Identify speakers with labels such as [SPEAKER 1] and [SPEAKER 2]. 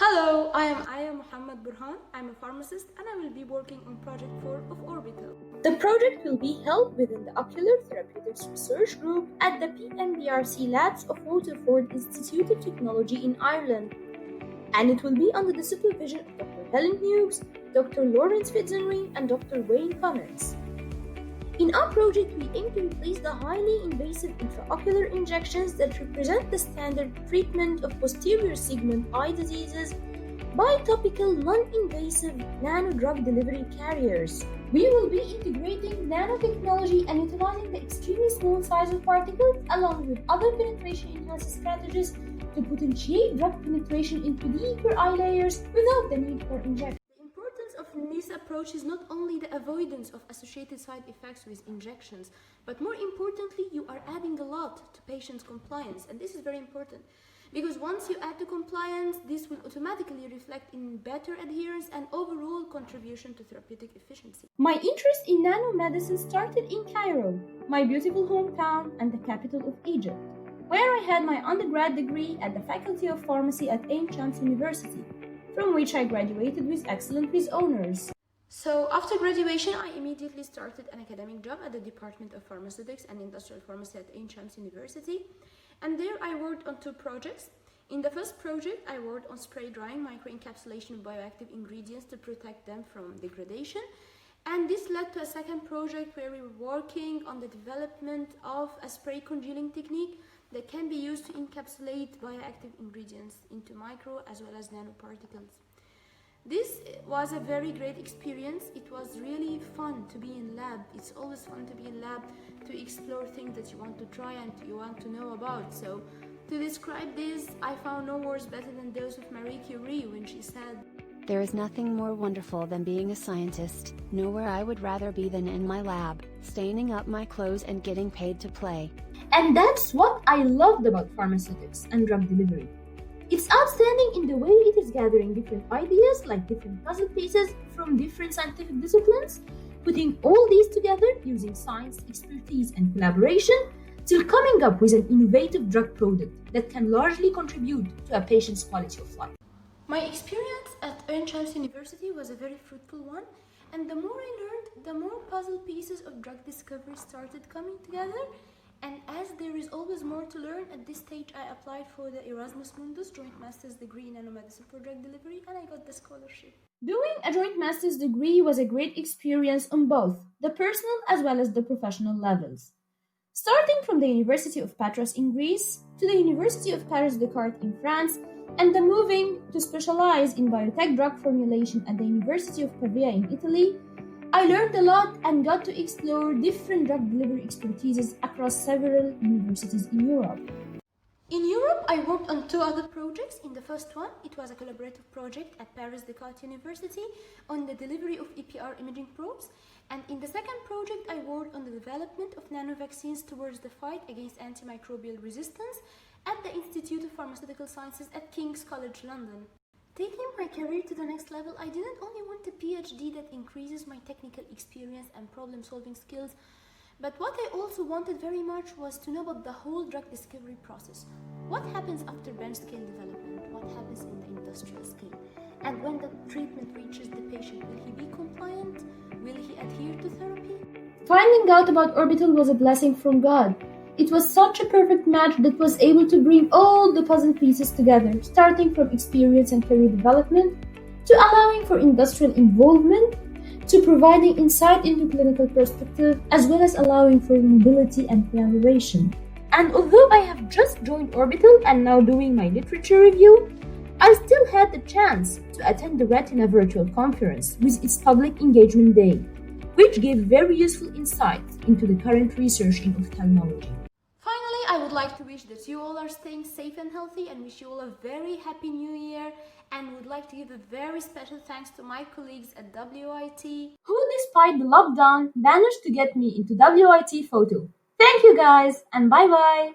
[SPEAKER 1] Hello, I am Ayah Burhan. I'm a pharmacist and I will be working on Project 4 of Orbital.
[SPEAKER 2] The project will be held within the Ocular Therapeutics Research Group at the PMBRC labs of Waterford Institute of Technology in Ireland, and it will be under the supervision of Dr. Helen Hughes, Dr. Lawrence Fitzhenry, and Dr. Wayne Cummins. In our project, we aim to replace the highly invasive intraocular injections that represent the standard treatment of posterior segment eye diseases by topical non-invasive nano-drug delivery carriers. We will be integrating nanotechnology and utilizing the extremely small size of particles along with other penetration enhancing strategies to potentiate drug penetration into deeper eye layers without the need for injection.
[SPEAKER 1] The importance of this approach is not only the avoidance of associated side effects with injections, but more importantly, you are adding a lot to patients' compliance, and this is very important. Because once you add to compliance, this will automatically reflect in better adherence and overall contribution to therapeutic efficiency.
[SPEAKER 2] My interest in nanomedicine started in Cairo, my beautiful hometown and the capital of Egypt, where I had my undergrad degree at the Faculty of Pharmacy at Ain Shams University, from which I graduated with excellent with honors.
[SPEAKER 1] So after graduation, I immediately started an academic job at the Department of Pharmaceutics and Industrial Pharmacy at Ain Shams University. And there I worked on 2 projects. In the first project, I worked on spray drying microencapsulation of bioactive ingredients to protect them from degradation. And this led to a second project where we were working on the development of a spray congealing technique that can be used to encapsulate bioactive ingredients into micro as well as nanoparticles. This was a very great experience. It was really fun to be in lab. It's always fun to be in lab, to explore things that you want to try and you want to know about. So to describe this, I found no words better than those of Marie Curie when she said,
[SPEAKER 3] "There is nothing more wonderful than being a scientist. Nowhere I would rather be than in my lab, staining up my clothes and getting paid to play."
[SPEAKER 2] And that's what I loved about pharmaceutics and drug delivery. It's outstanding in the way it is gathering different ideas, like different puzzle pieces from different scientific disciplines, putting all these together using science, expertise, and collaboration, till coming up with an innovative drug product that can largely contribute to a patient's quality of life.
[SPEAKER 1] my experience at Ain Shams University was a very fruitful one, and the more I learned, the more puzzle pieces of drug discovery started coming together. And as there is always more to learn, at this stage I applied for the Erasmus Mundus Joint Master's Degree in Nanomedicine for Drug Delivery, and I got the scholarship.
[SPEAKER 2] Doing a joint master's degree was a great experience on both the personal as well as the professional levels. Starting from the University of Patras in Greece to the University of Paris-Descartes in France, and then moving to specialize in biotech drug formulation at the University of Pavia in Italy, I learned a lot and got to explore different drug delivery expertises across several universities in Europe.
[SPEAKER 1] In Europe, I worked on 2 other projects. In the first one, it was a collaborative project at Paris-Descartes University on the delivery of EPR imaging probes. And in the second project, I worked on the development of nanovaccines towards the fight against antimicrobial resistance at the Institute of Pharmaceutical Sciences at King's College London. Taking my career to the next level, I didn't only want a PhD that increases my technical experience and problem-solving skills, but what I also wanted very much was to know about the whole drug discovery process. What happens after bench scale development? What happens in the industrial scale? And when the treatment reaches the patient, will he be compliant? Will he adhere to therapy?
[SPEAKER 2] Finding out about Orbital was a blessing from God. It was such a perfect match that was able to bring all the puzzle pieces together, starting from experience and career development, to allowing for industrial involvement, to providing insight into clinical perspective, as well as allowing for mobility and collaboration. And although I have just joined Orbital and now doing my literature review, I still had the chance to attend the Retina virtual conference with its public engagement day, which gave very useful insights into the current research in ophthalmology.
[SPEAKER 1] Finally, I would like to wish that you all are staying safe and healthy and wish you all a very happy new year, and would like to give a very special thanks to my colleagues at WIT
[SPEAKER 2] who, despite the lockdown, managed to get me into WIT photo. Thank you guys, and bye-bye!